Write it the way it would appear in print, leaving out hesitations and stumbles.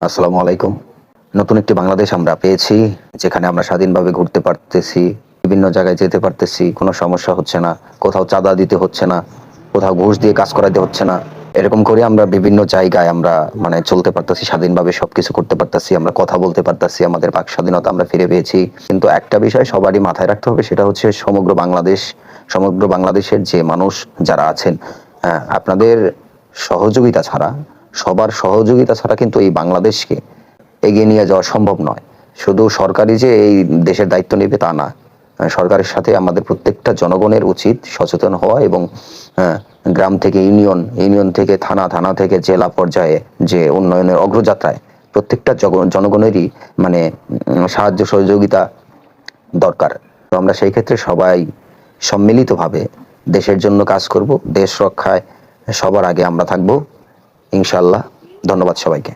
আসসালামু আলাইকুম। নতুন একটি বাংলাদেশ আমরা পেয়েছি, যেখানে আমরা স্বাধীনভাবে ঘুরতে পারতেছি, বিভিন্ন জায়গায় যেতে পারতেছি, কোনো সমস্যা হচ্ছে না, কোথাও চাঁদা দিতে হচ্ছে না, কোথাও ঘুষ দিয়ে কাজ করাইতে হচ্ছে না। এরকম করে আমরা বিভিন্ন জায়গায় আমরা চলতে পারতেছি, স্বাধীনভাবে সবকিছু করতে পারতেছি, আমরা কথা বলতে পারতেছি, আমাদের বাক স্বাধীনতা আমরা ফিরে পেয়েছি। কিন্তু একটা বিষয় সবারই মাথায় রাখতে হবে, সেটা হচ্ছে সমগ্র বাংলাদেশের যে মানুষ যারা আছেন, আপনাদের সহযোগিতা ছাড়া, সবার সহযোগিতা ছাড়া কিন্তু এই বাংলাদেশকে এগিয়ে নিয়ে যাওয়া সম্ভব নয়। শুধু সরকারই যে এই দেশের দায়িত্ব নেবে তা না। সরকারের সাথে আমাদের প্রত্যেকটা জনগণের উচিত সচেতন হওয়া এবং গ্রাম থেকে ইউনিয়ন থেকে থানা, থানা থেকে জেলা পর্যায়ে যে উন্নয়নের অগ্রযাত্রায় প্রত্যেকটা জনগণেরই সাহায্য সহযোগিতা দরকার। তো আমরা সেই ক্ষেত্রে সবাই সম্মিলিতভাবে দেশের জন্য কাজ করব, দেশ রক্ষায় সবার আগে আমরা থাকব ইনশাআল্লাহ। ধন্যবাদ সবাইকে।